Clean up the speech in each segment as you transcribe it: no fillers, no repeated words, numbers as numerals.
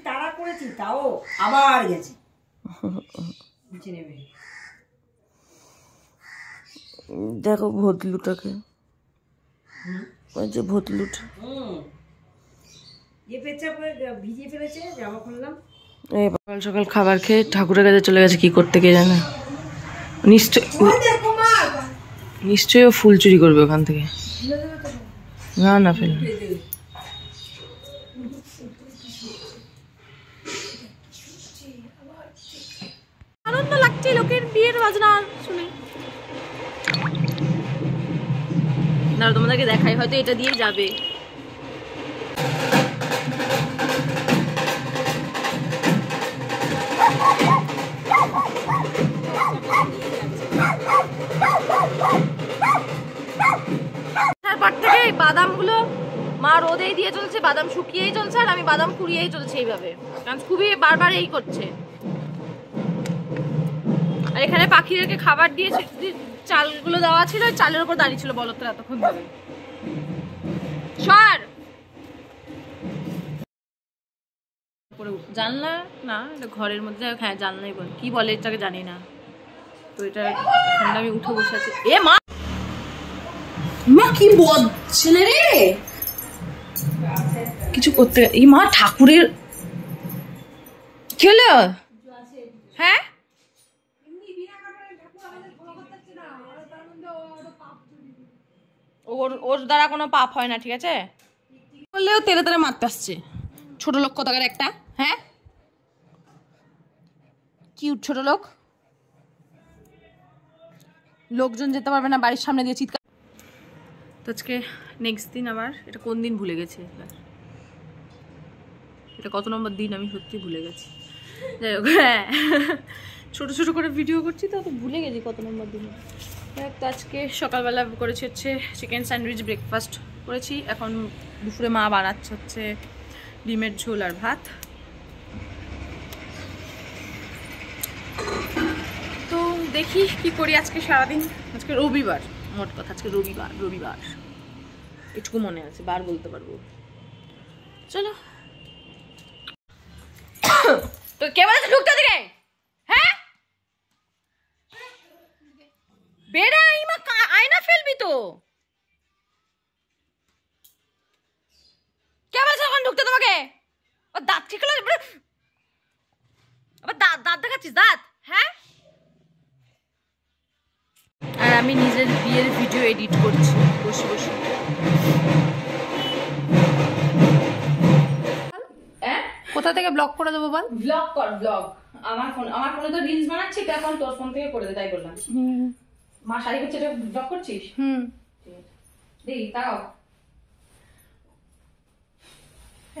তাড়া করেছি তাও আবার গেছে নিচে নেমে। দেখো ভতলুটাকে, ওই যে ভতলুট পেঁচা করে ভিজিয়ে ফেলেছে, জামা খুললাম। এই সকাল সকাল খাবার খেয়ে ঠাকুরের কাছে চলে গেছে, কি করতে কে জানে। নিশ্চয়ই ও ফুল চুরি করবে ওখান থেকে। না না ফেল, আনন্দ লাগছে লোকের বিয়ের বাজনা শুনে। না তোমাদেরকে দেখাই, হয়তো এটা দিয়ে যাবে। তারপর থেকে বাদামগুলো মা রোদেই দিয়ে চলছে, বাদাম শুকিয়েই চলছে, আর আমি বাদাম কুড়িয়েই চলছে এইভাবে, কারণ খুবই বারবার এই করছে। আর এখানে পাখিদেরকে খাবার দিয়ে চালগুলো দেওয়া ছিল, চালের উপর দাঁড়িয়ে ছিল বলতো এতক্ষণ ধরে। সর জানলা না, এটা ঘরের মধ্যে, হ্যাঁ জানলাই বল, কি বলে এটাকে জানি না। তো এটা এখানটা আমি উঠে বসে আছি। এ মা, মা কি বল ছেলে রে, কিছু করতে। এই মা ঠাকুরের কি হলো? হ্যাঁ ওর দ্বারা কোনো পাপ হয় না, ঠিক আছে? বললেও তেরে তেরে মারতে আসছে, ছোট লোক কোথাকার একটা। হ্যাঁ কিউট ছোট লোক, লোকজন যেতে পারবে না বাড়ির সামনে দিয়ে চিৎকার। তো আজকে নেক্সট দিন আবার, এটা কোন দিন ভুলে গেছি, এটা কত নম্বর দিন আমি সত্যি ভুলে গেছি। যাই হোক, হ্যাঁ ছোটো ছোটো করে ভিডিও করছি তো ভুলে গেছি কত নম্বর দিন। তো আজকে সকালবেলা করেছি হচ্ছে চিকেন স্যান্ডউইচ ব্রেকফাস্ট করেছি। এখন দুপুরে মা বানাচ্ছে হচ্ছে ডিমের ঝোল আর ভাত। তো দেখি কি করি আজকে সারাদিন। আজকে রবিবার, মোট কথা আজকে রবিবার এটুকু মনে আছে, বার বলতে পারবো। চলো, তো কে বলেছে ঢুকতে দিকে? হ্যাঁ বেড়া, ইমা আয়না ফেলবি তো। কে বলেছে ওখানে ঢুকতে তোমাকে? দাঁত ঠিক হলো, আবার দাঁত দেখাচ্ছিস দাঁত? হ্যাঁ, আর আমি নিজের বিয়ের ভিডিও এডিট করছি বসে বসে। কোথা থেকে ব্লগ করে দেবো বল? ব্লগ কর, ব্লগ। আমার ফোনে তো রিলস বানাচ্ছি, তো এখন তোর ফোন থেকে করে দে, তাই বললাম। মা শাড়ি করছে, এটা ব্লগ করছিস? দেখি তাকাও।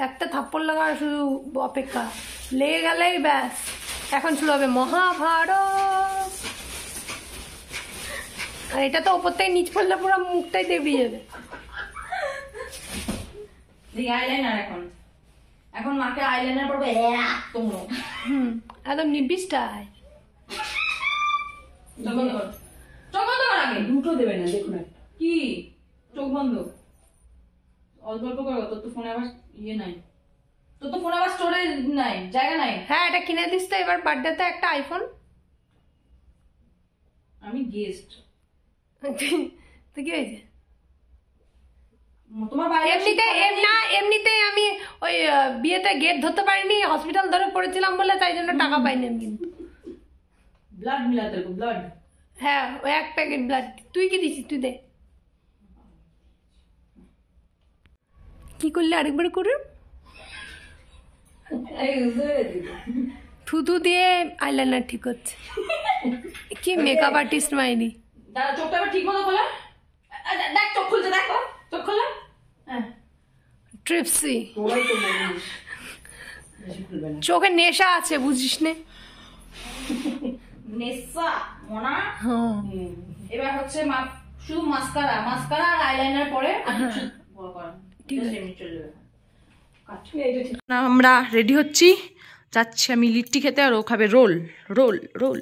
একটা থাপ্পড় লাগার শুধু অপেক্ষা, লেগে গেলেই ব্যাস। এখন শুরু হবে মহাভারত। আর এটা তো ওপর থেকে নিচ পড়লে পুরো মুখটাই দেবিয়ে যাবে। দেখি আইলাইনার, এখন মাকে আইলাইনার পরবে তোমরা। একদম নির্বিষ্টায়। চোখ বন্ধ কর, চোখ বন্ধ কর। আগে দুটো দেবে না, দেখুন কি চোখ বন্ধ? অল্প অল্প করো, তোর তো ফোনে আবার ইয়ে নাই, তোর তো ফোনে আবার স্টোরেজ নাই, জায়গা নাই। হ্যাঁ, এটা কিনে দিস তো এবার বার্থডেতে একটা আইফোন। আমি গেস্ট, তো কি হয়েছে? তোমার বাইরে এমনিতে আমি ওই বিয়েতে গেট ধরতে পারিনি, হসপিটাল ধরে পড়েছিলাম বলে, তাই জন্য টাকা পাইনি আমি। কিন্তু ব্লাড মিলাতে, ব্লাড। হ্যাঁ, ওই এক প্যাকেট ব্লাড। তুই কি দিছিস? তুই দে। কি করলে আরেকবার করে? থুতু দিয়ে আইলাইনার ঠিক হচ্ছে। কি মেকআপ আর্টিস্ট মাইনি। দাদা চোখটা আবার ঠিক মতো খোলা, দেখ চোখ খুলছে, দেখো চোখ খোলা। হ্যাঁ ট্রিপসি, চোখে নেশা আছে বুঝিস নে। নেশা মোনা। এবার হচ্ছে শুধু মাস্কারা আর আইলাইনার পরে আমরা রেডি হচ্ছি, যাচ্ছি আমি লিট্টি খেতে, আর ও খাবে রোল। রোল রোল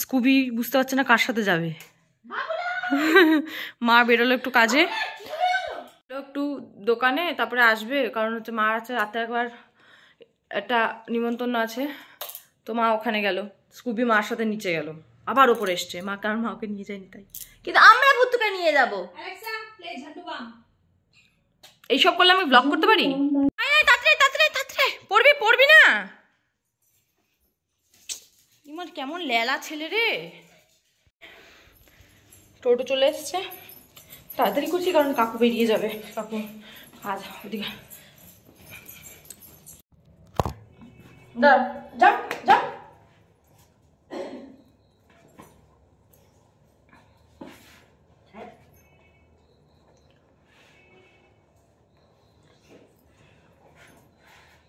স্কুবি বুঝতে পারছে না কার সাথে যাবে। মা বেরোলো একটু কাজে, একটু দোকানে, তারপরে আসবে, কারণ হচ্ছে মা আছে রাতে একবার একটা নিমন্ত্রণ আছে, তো মা ওখানে গেল, স্কুবি মার সাথে নিচে গেল, আবার ওপরে এসছে মা, কারণ মা ওকে নিয়ে যায়নি তাই। কিন্তু আমরা ভুতুকে নিয়ে যাবো, এইসব করলে আমি ব্লগ করতে পারি? পড়বি না? ইমার কেমন লেলা ছেলে রে। টোটো চলে এসছে, তাড়াতাড়ি করছি কারণ কাকু বেরিয়ে যাবে। কাকু আজ ওদিকে যা যা।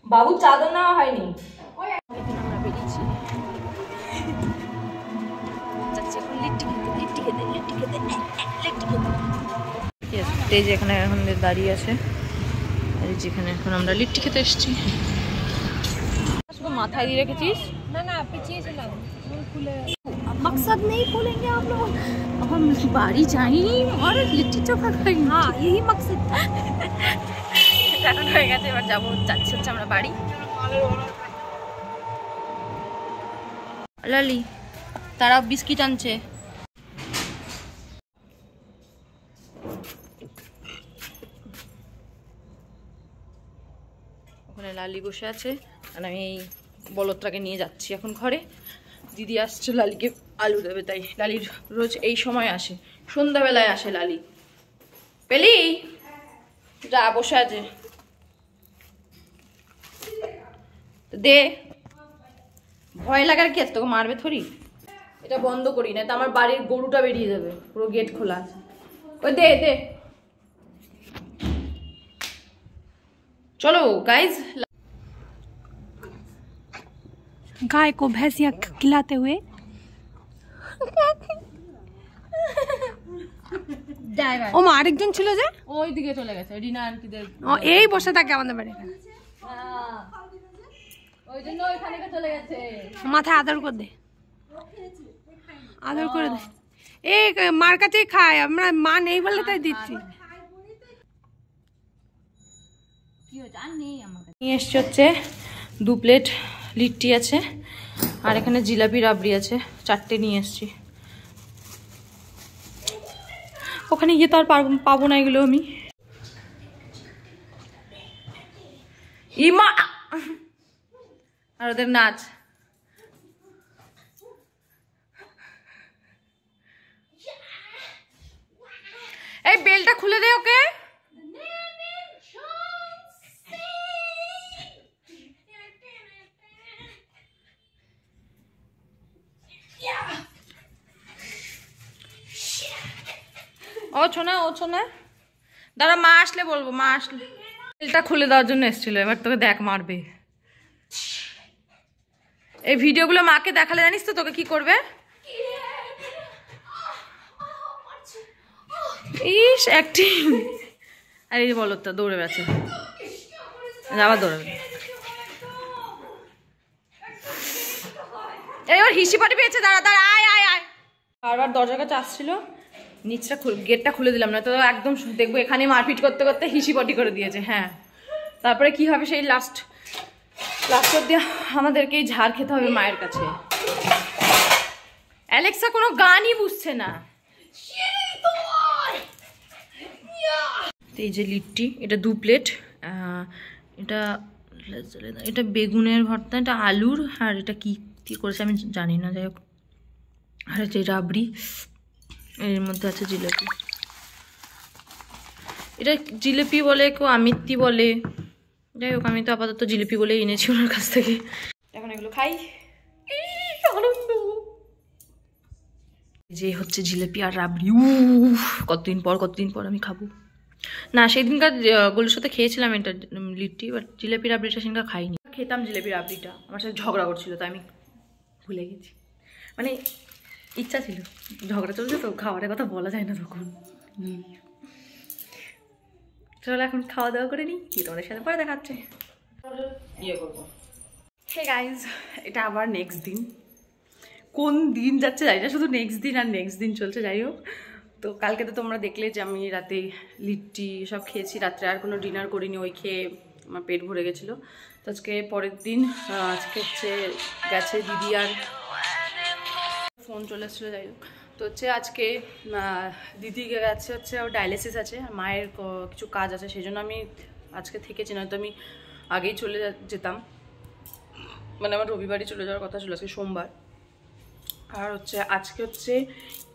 বাবু চাদর নেওয়া হয়নি। আমরা বেরিয়েছি তেজ এখানে এখন দাঁড়িয়ে আছে, যেখানে এখন আমরা লিট্টি খেতে এসেছি। শুধু মাথায় দিয়ে রেখেছিস? না না পিছিয়ে ছিলাম, খুলে मकसद नहीं खोलेंगे आप लोग, अब हम बाड़ी जाएंगे और लिट्टी चोखा खाएंगे। हाँ यही मकसद था। এখন হয়ে গেছে, এবার যাবো, যাচ্ছি হচ্ছে আমরা বাড়ি। লালি তারা বিস্কিট আনছে। ওখানে লালি বসে আছে আর আমি এই বলদটাকে নিয়ে যাচ্ছি এখন ঘরে। দিদি আসছে লালিকে আলু দেবে, তাই লালির রোজ এই সময় আসে, সন্ধ্যাবেলায় আসে লালি। পেলি যা বসে আছে দে, ভয় লাগার কি আছে, তোকে মারবে থরি। এটা বন্ধ করি না তো আমার বাড়ির গরুটা বেরিয়ে যাবে, পুরো গেট খোলা আছে। ওই দে দে, চলো গাইজ। गाय को भैंसिया खिलाते हुए ও মা আরেকজন ছিল যে ওই দিকে চলে গেছে রিনা আন্টিদের, ও এই বসে থাকে আমাদের বাড়িতে, ওই জন্য ওইখানে চলে গেছে। মাথায় আদর করে দে, আদর করে দে। এই মার কাছেই খায়, আমরা মা নেই বলে তাই দিচ্ছি। নিয়ে এসছে হচ্ছে 2 প্লেট লিট্টি আছে আর এখানে জিলাপি রাবড়ি আছে, 4টে নিয়ে এসছি। ওখানে গিয়ে তো আর পাবো না এগুলো আমি। ইমা আর ওদের নাচ। এই বেলটা খুলে দে ওকে। ও ছোনা দাঁড়া, মা আসলে বলবো, মা আসলে। বেলটা খুলে দেওয়ার জন্য এসেছিল, এবার তোকে দেখ মারবে। এই ভিডিওগুলো মাকে দেখালে জানিস তো তোকে কি করবে। ইস অ্যাক্টিং। আর এই বলো তো দৌড়ে বেড়াচ্ছে, আবার দৌড়াবে। এবার হিসি পাটি পেয়েছে, দাঁড়া দাঁড়া, আয় আয় আয়। বারবার দরজার কাছে আসছিল, নিচটা গেটটা খুলে দিলাম না তো একদম দেখবো এখানে মারপিট করতে করতে হিসিপটি করে দিয়েছে। হ্যাঁ তারপরে কি হবে, সেই লাস্ট অব্দি আমাদেরকেই ঝাড় খেতে হবে মায়ের কাছে। অ্যালেক্সা কোনো গানই বুঝছে না। এই যে লিট্টি, এটা 2 প্লেট, এটা বেগুনের ভর্তা, এটা আলুর, আর এটা কি করেছে আমি জানি না, যাই হোক। আর হচ্ছে রাবড়ি, এর মধ্যে আছে জিলাপি। এটা জিলিপি বলে, কেউ আমিত্তি বলে, যাই হোক আমি তো আপাতত জিলিপি বলে এনেছি ওনার কাছ থেকে। এখন এগুলো খাই, আনন্দ। যে হচ্ছে জিলিপি আর রাবড়ি, কতদিন পর আমি খাবো। না সেদিনকার গোলুর সাথে খেয়েছিলাম এটা লিট্টি, বাট জিলিপি রাবড়িটা সেদিনকার খাইনি। খেতাম জিলিপি রাবড়িটা, আমার সাথে ঝগড়া করছিল তাই আমি ভুলে গেছি, মানে ইচ্ছা ছিল, ঝগড়া চলছে তো খাবারের কথা বলা যায় না তখন। চলো এখন খাওয়া দাওয়া করে নিই, কি তোমাদের সাথে পরে দেখাচ্ছে। ইয়ে করবো। হে গাইজ, এটা আবার নেক্সট দিন, কোন দিন যাচ্ছে জানি না, শুধু নেক্সট দিন আর নেক্সট দিন চলছে। যাই হোক, তো কালকে তো তোমরা দেখলে যে আমি রাতে লিট্টি সব খেয়েছি, রাত্রে আর কোনো ডিনার করিনি, ওই খেয়ে আমার পেট ভরে গেছিলো। তো আজকে পরের দিন, আজকে হচ্ছে গেছে দিদি আর ফোন চলে এসেছিলো, যাই হোক। তো হচ্ছে আজকে দিদি গেছে হচ্ছে ওর ডায়ালিসিস আছে, মায়ের কিছু কাজ আছে, সেই জন্য আমি আজকে থেকেছি, নয়তো আমি আগেই চলে যেতাম, মানে আমার রবিবারই চলে যাওয়ার কথা ছিল, আজকে সোমবার। আর হচ্ছে আজকে হচ্ছে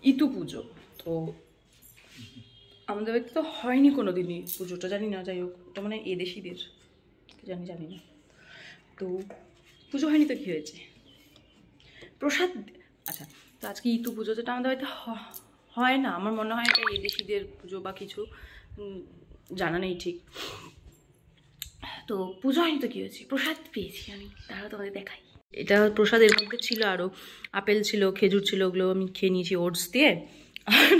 ইতু পুজো, তো আমাদের বাড়িতে তো হয়নি কোনো দিনই পুজোটা, জানি না, যাই হোক ওটা মানে এদেশিদের জানি না, তো পুজো হয়নি তো কী হয়েছে, প্রসাদ। আচ্ছা, তো আজকে ইতু পুজো, যেটা আমাদের বাড়িতে হয় না, আমার মনে হয় এটা এদেশিদের পুজো বা কিছু, জানা নেই ঠিক। তো পুজো হয়নি তো কী হয়েছে, প্রসাদ পেয়েছি আমি, তারা তোমাদের দেখাই। এটা প্রসাদের মধ্যে ছিল আরও আপেল ছিল, খেজুর ছিল, ওগুলো আমি খেয়ে নিয়েছি ওটস দিয়ে। আর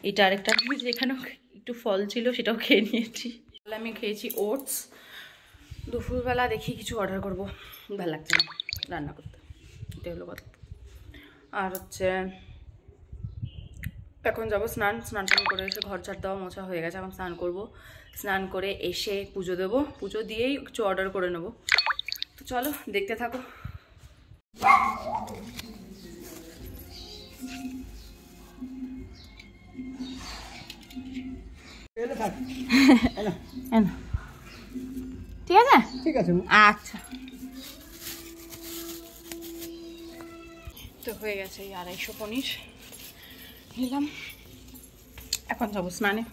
এটা আরেকটা যেখানেও একটু ফল ছিল সেটাও খেয়ে নিয়েছি। আমি খেয়েছি ওটস। দুপুরবেলা দেখি কিছু অর্ডার করব, ভালো লাগছে না রান্না করতে, এটা হলো কথা। আর হচ্ছে এখন যাবো স্নান করে এসে ঘর ঝাড় দেওয়া মোছা হয়ে গেছে, এখন স্নান করব, স্নান করে এসে পুজো দেবো, পুজো দিয়েই কিছু অর্ডার করে নেব। তো চলো দেখতে থাকো। ঠিক আছে, ঠিক আছে, আচ্ছা। তো হয়ে গেছে এই 250 পনির নিলাম, এখন যাবো স্নানে।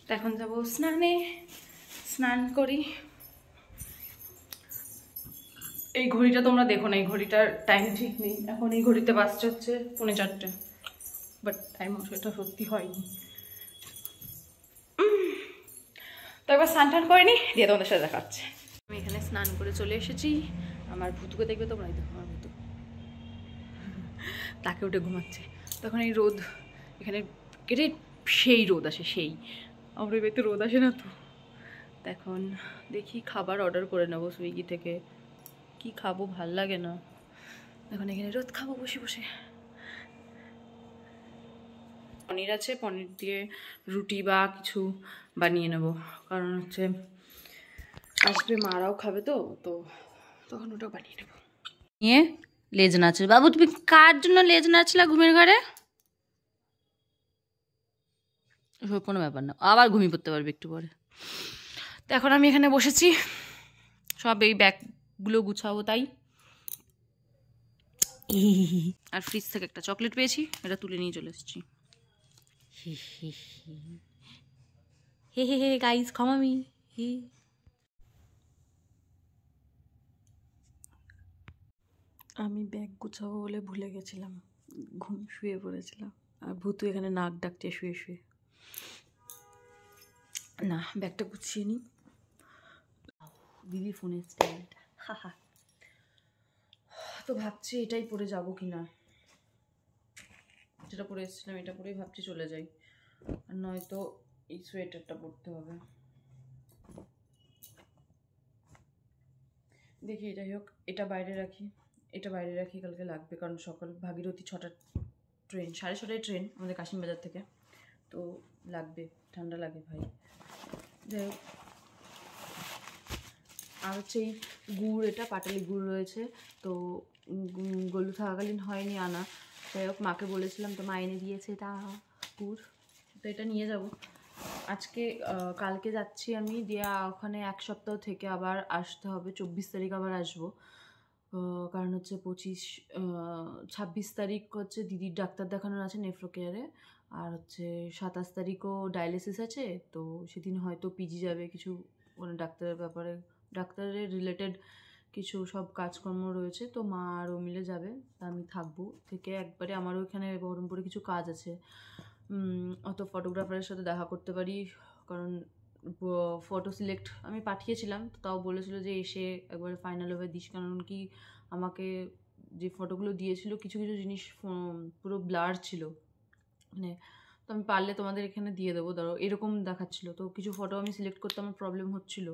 তো এখন যাবো স্নানে, স্নান করি। এই ঘড়িটা তোমরা দেখো না, এই ঘড়িটার টাইম ঠিক নেই, এখন এই ঘড়িতে বাজছে হচ্ছে 4:45, বাট টাইম এটা সত্যি হয়নি। তো একবার স্নান টান করে নি, দিয়ে তোমাদের সাথে দেখাচ্ছে। আমি এখানে স্নান করে চলে এসেছি, আমার ভুতুকে দেখবে তোমরা, দেখো আমার ভুতু তাকে উঠে ঘুমাচ্ছে। তখন এই রোদ এখানে কেটে সেই রোদ আসে, সেই আমার এই বাড়িতে রোদ আসে না তো। এখন দেখি খাবার অর্ডার করে নেবো সুইগি থেকে, কি খাবো ভাল লাগে না, এখন এখানে রোদ খাবো বসে বসে। পনির আছে, পনির দিয়ে রুটি বা কিছু বানিয়ে নেব, কারণ হচ্ছে আসবে মারাও খাবে, তো তো তখন ওটাও বানিয়ে নেব। নিয়ে লেজ নাচে, বাবু তুমি কার জন্য লেজ নাচলা ঘুমের ঘরে? কোনো ব্যাপার না, আবার ঘুমিয়ে পড়তে পারবে একটু পরে। তো এখন আমি এখানে বসেছি, সব এই ব্যাগগুলো গুছাবো তাই। আর ফ্রিজ থেকে একটা চকলেট পেয়েছি, এটা তুলে নিয়ে চলে এসেছি। হে হে হে গাইস, ক্ষমামি হে। আমি ব্যাগ গুছাবো বলে ভুলে গেছিলাম, শুয়ে পড়েছিলাম, আর ভূতু এখানে নাক ডাকছে শুয়ে শুয়ে। না, ব্যাগটা গুছিয়ে নিই। দিদি ফোনের স্ট্যান্ড, হা হা। তো ভাবছি এটাই পরে যাবো কি না, যেটা পরে এসেছিলাম এটা পরেই ভাবছি চলে যাই, আর নয়তো এই সোয়েটারটা পরতে হবে। দেখি, যাই হোক এটা বাইরে রাখি, এটা বাইরে রাখি, কালকে লাগবে, কারণ সকাল ভাগীরথী 6টার ট্রেন, 6:30টায় ট্রেন আমাদের কাশিমবাজার থেকে, তো লাগবে, ঠান্ডা লাগে ভাই। যাই হোক, আর হচ্ছে এই গুড়, এটা পাটালি গুড় রয়েছে, তো গলু থাকাকালীন হয়নি আনা, যাই হোক মাকে বলেছিলাম, তো মা এনে দিয়েছে এটা গুড়, তো এটা নিয়ে যাব আজকে। কালকে যাচ্ছি আমি, দিয়ে ওখানে 1 সপ্তাহ থেকে আবার আসতে হবে, 24 তারিখ আবার আসবো, কারণ হচ্ছে 26 তারিখ হচ্ছে দিদির ডাক্তার দেখানোর আছে নেফ্রো কেয়ারে, আর হচ্ছে 27 তারিখও ডায়ালিসিস আছে, তো সেদিন হয়তো পিজি যাবে, কিছু মানে ডাক্তারের ব্যাপারে, ডাক্তারের রিলেটেড কিছু সব কাজকর্ম রয়েছে, তো মা আর ও মিলে যাবে, তা আমি থাকবো থেকে একবারে। আমারও এখানে বহরমপুরে কিছু কাজ আছে, অত ফটোগ্রাফারের সাথে দেখা করতে পারি, কারণ ফটো সিলেক্ট আমি পাঠিয়েছিলাম, তো তাও বলেছিল যে এসে একবারে ফাইনালভাবে দিস, কারণ কি আমাকে যে ফটোগুলো দিয়েছিল কিছু কিছু জিনিস পুরো ব্লার ছিল, মানে তো আমি পারলে তোমাদের এখানে দিয়ে দেবো, ধরো এরকম দেখাচ্ছিল, তো কিছু ফটো আমি সিলেক্ট করতে আমার প্রবলেম হচ্ছিলো।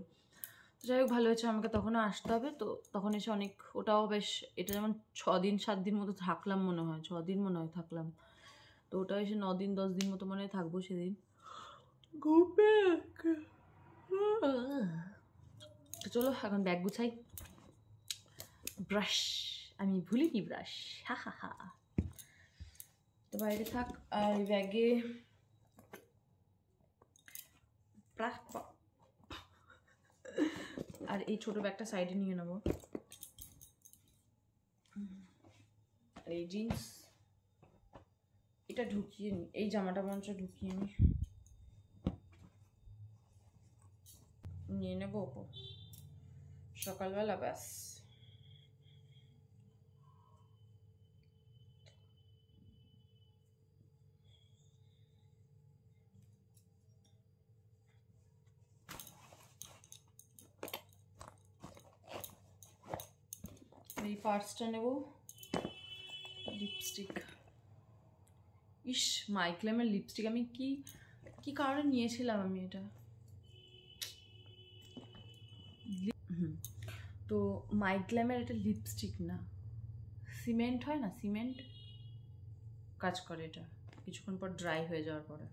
যাই হোক, ভালো হয়েছে, আমাকে তখনও আসতে হবে, তো তখন এসে অনেক, ওটাও বেশ, এটা যেমন 6 দিন 7 দিন মতো থাকলাম মনে হয়, 6 দিন মনে হয় থাকলাম, তো ওটা এসে 9 দিন 10 দিন মতো মনে হয় থাকবো সেদিন। তো চলো এখন ব্যাগ গুছাই। ব্রাশ আমি ভুলিনি, ব্রাশ, হা হা হা। তো বাইরে থাক, আর এই ব্যাগে আর এই ছোট ব্যাগটা সাইডে নিয়ে নেবো। আর এই জিন্স এটা ঢুকিয়ে নি, এই জামাটা মঞ্চ ঢুকিয়ে নিয়ে নেবো সকালবেলা, ব্যাস। এই পার্সটা নেব, লিপস্টিক। ইস, মাইক্লেমের লিপস্টিক আমি কি কি কারণে নিয়েছিলাম আমি এটা। তো মাইক্লেমের এটা লিপস্টিক না, সিমেন্ট হয় না, সিমেন্ট কাজ করে এটা কিছুক্ষণ পর ড্রাই হয়ে যাওয়ার পরে।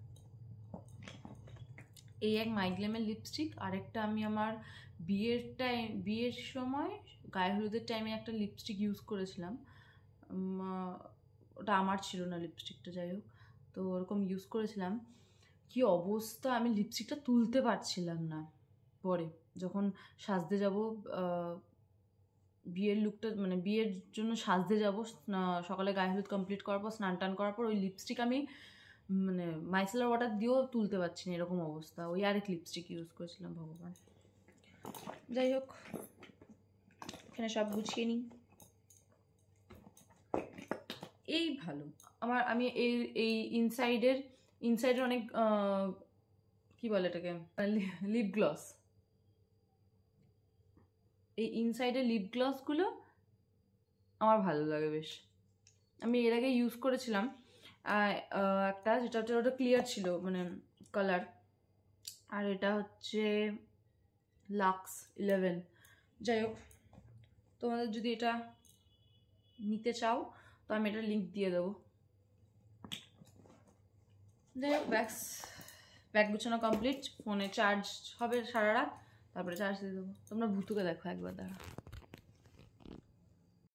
এই এক মাইক্লেমের লিপস্টিক, আরেকটা আমি আমার বিয়ের সময় গায়ে হলুদের টাইমে একটা লিপস্টিক ইউজ করেছিলাম। ওটা আমার ছিল না লিপস্টিকটা, যাই হোক, তো ওরকম ইউজ করেছিলাম। কি অবস্থা, আমি লিপস্টিকটা তুলতে পারছিলাম না। পরে যখন সাজতে যাব, বিয়ের লুকটা মানে বিয়ের জন্য সাজতে যাব, সকালে গায়ে হলুদ কমপ্লিট করার পর, স্নান টান করার পর ওই লিপস্টিক আমি মানে মাইসেলার ওয়াটার দিয়েও তুলতে পারছি না, এরকম অবস্থা। ওই আরেক লিপস্টিক ইউজ করেছিলাম, ভগবান। যাই হোক, এখানে সব গুছিয়ে নিই। এই ভালো আমি এই ইনসাইডের অনেক কি বলে এটাকে, লিপ গ্লস। এই ইনসাইডের লিপ গ্লসগুলো আমার ভালো লাগে বেশ। আমি এর আগে ইউজ করেছিলাম একটা, যেটা হচ্ছে ওটা ক্লিয়ার ছিল মানে কালার, আর এটা হচ্ছে লাক্স 11। যাই হোক, তোমাদের যদি এটা নিতে চাও তো আমি এটা লিঙ্ক দিয়ে দেবো। যাই হোক, ব্যাগ গুছানো কমপ্লিট। ফোনে চার্জ হবে সারা রাত, তারপরে চার্জ দিয়ে দেবো। তোমরা ভুতুকে দেখো একবার, দাঁড়া।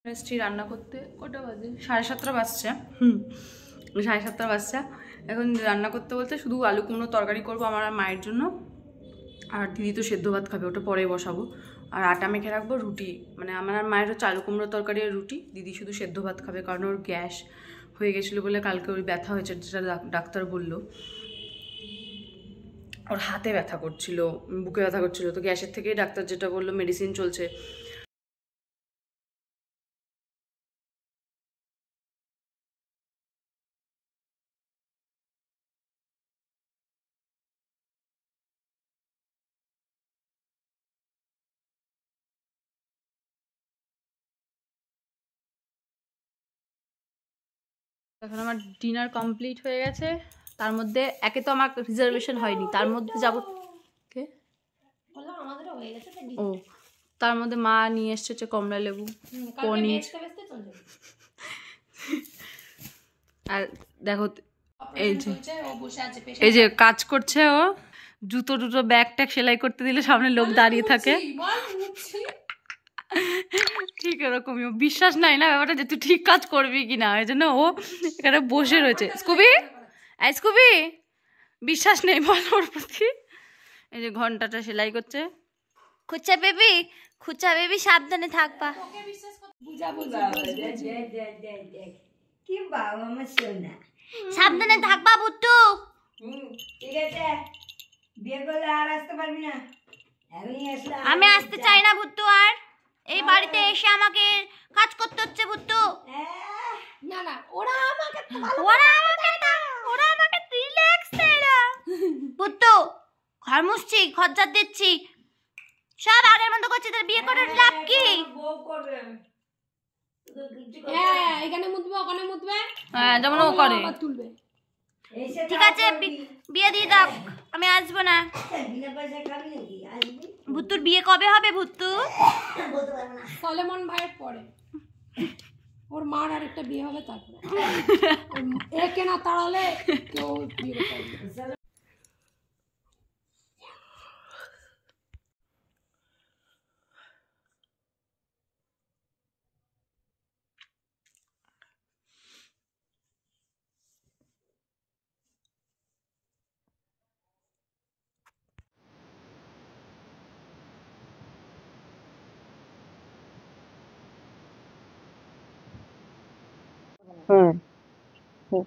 এসছি রান্না করতে, ওটা বাজে 7:30 বাজছে। 7:30 বাজছে। এখন রান্না করতে বলতে শুধু আলু কুমড়ো তরকারি করবো আমার আর মায়ের জন্য, আর দিদি তো সেদ্ধ ভাত খাবে, ওটা পরে বসাবো। আর আটা মেখে রাখবো, রুটি মানে আমার আর মায়ের হচ্ছে আলু কুমড়ো তরকারি আর রুটি। দিদি শুধু সেদ্ধ ভাত খাবে, কারণ ওর গ্যাস হয়ে গেছিলো বলে কালকে ওর ব্যথা হয়েছে, যেটা ডাক্তার বললো। ওর হাতে ব্যথা করছিল, বুকে ব্যথা করছিল, তো গ্যাসের থেকেই ডাক্তার যেটা বললো মেডিসিন চলছে। এখন আমার ডিনার কমপ্লিট হয়ে গেছে। তার মধ্যে একে তো আমার রিজার্ভেশন হয়নি, তার মধ্যে যাব কে ও, তার মধ্যে মা নিয়ে এসছে হচ্ছে কমলা লেবু, পনির। আর দেখো এই যে কাজ করছে ও, জুতো ব্যাগ ট্যাগ সেলাই করতে দিলে সামনে লোক দাঁড়িয়ে থাকে। ঠিক এরকমই, বিশ্বাস নাই না ব্যাপারটা যে তুই ঠিক কাজ করবি কিনা, এই জন্য ও এখানে বসে রয়েছে। স্কুবি বিশ্বাস নেই বল ওর প্রতি। এই যে ঘন্টাটা সেলাই করছে। খুচা বেবি সাবধানে থাকবা। কি বাবা আমার সোনা, সাবধানে থাকবা বুট্টু। ঠিক আছে, বিয়ে করলে আর আসতে পারবি না। আমি আসতে চাই না বুট্টু, আর এই বাড়িতে এসে আমাকে কাজ করতে হচ্ছে বুট্টু। না ওরা আমাকে রিল্যাক্স দেয় না বুট্টু। ঘর মুছছি, ঘর ঝাড় দিচ্ছি, সব আগের মতো করছি। তোর বিয়ে করে লাভ কি? হ্যাঁ, এখানে মুতবে, ওখানে মুতবে, হ্যাঁ যেমন ও করে। তুলবে। ঠিক আছে, বিয়ে দিয়ে দাও, আমি আসবো না। ভুত্তুর বিয়ে কবে হবে ভুত্তু? সলেমন ভাইয়ের পরে ওর মার আর একটা বিয়ে হবে, তারপরে একে না তাড়ালে কেউ বিয়ে করতে পারবে না।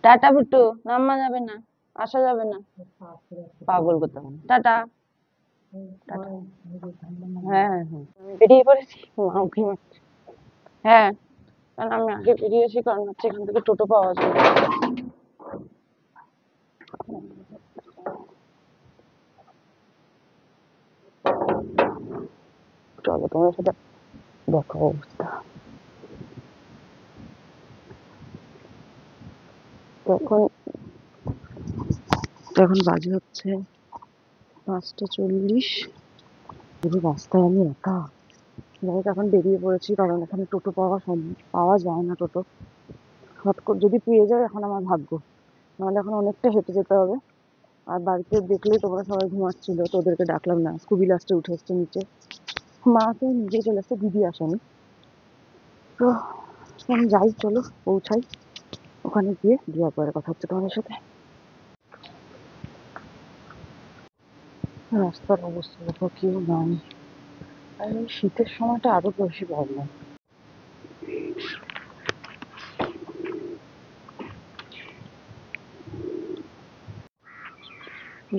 টাটা বিট্টু, নামা যাবে না, আসা যাবে না, পাগল করতে হবে না। টাটা। হ্যাঁ হ্যাঁ হ্যাঁ, আমি বেরিয়ে পড়েছি, মা উঠে মারছে। হ্যাঁ, কারণ আমি আগে বেরিয়েছি, কারণ হচ্ছে এখান থেকে টোটো পাওয়া যায়। চলো তোমার সাথে দেখো অবস্থা। এখন বাজে হচ্ছে 5:40। পুরো রাস্তায় আমি একা। যাই হোক, এখন বেরিয়ে পড়েছি, কারণ এখানে টোটো পাওয়া যায় না। টোটো হট করে যদি পেয়ে যায়, এখন আমার ভাগ্য, নাহলে এখন অনেকটা হেঁটে যেতে হবে। আর বাড়িতে দেখলেই তোমরা সবাই ঘুমাচ্ছিল, তো ওদেরকে ডাকলাম না। স্কুবি লাস্টে উঠে এসছে নিচে, মা তো নিজে চলে এসছে, দিদি আসেনি। তো আমি যাই, চলো পৌঁছাই, ওখানে গিয়ে দেওয়ার পরে কথা হচ্ছে তোমাদের সাথে। রাস্তার অবস্থা দেখো, কেউ নাই। আর এই শীতের সময়টা আরো বেশি প্রবলেম।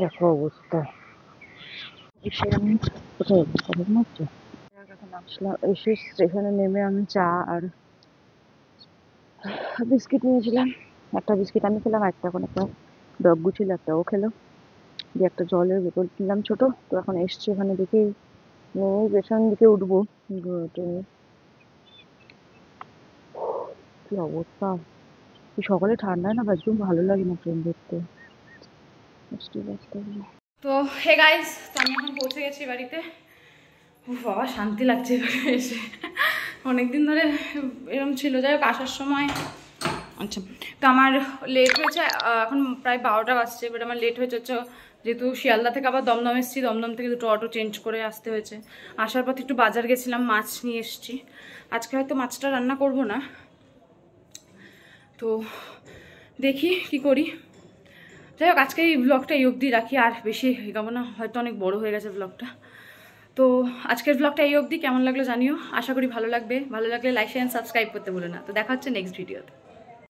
দেখো অবস্থা। এসে আমি কোথায় ঘুমাচ্ছি, এখন আসলাম, এসে স্টেশনে নেমে আমি চা আর বিস্কিট নিয়েছিলাম। একটা বিস্কিট আমি খেলাম, একটা এখন একটা ডগু ছিল, একটা ও খেলো, দিয়ে একটা জলের বোতল কিনলাম ছোট। তো এখন এসছি ওখানে, দেখি নেমে পেছন দিকে উঠবো ট্রেনে। কি অবস্থা, সকালে ঠান্ডায় না একদম ভালো লাগে না ট্রেন ধরতে। তো হে গাইস, তো আমি এখন পৌঁছে গেছি বাড়িতে। বাবা শান্তি লাগছে এখানে এসে, অনেকদিন ধরে এরকম ছিল। যাই হোক, আসার সময় আচ্ছা, তো আমার লেট হয়েছে, এখন প্রায় 12টা বাজছে, বাট আমার লেট হয়েছে হচ্ছে যেহেতু শিয়ালদা থেকে আবার দমদম এসেছি, দমদম থেকে দুটো অটো চেঞ্জ করে আসতে হয়েছে। আসার পথে একটু বাজার গেছিলাম, মাছ নিয়ে এসেছি। আজকে হয়তো মাছটা রান্না করব না, তো দেখি কি করি। যাই হোক, আজকে এই ব্লগটা এই অবধি রাখি, আর বেশি এগাবো না, হয়তো অনেক বড় হয়ে গেছে ব্লগটা। তো আজকের ব্লগটা এই অবধি, কেমন লাগলো জানিও, আশা করি ভালো লাগবে। ভালো লাগলে লাইক শেয়ার সাবস্ক্রাইব করতে ভুলো না। তো দেখা হচ্ছে নেক্সট ভিডিওতে।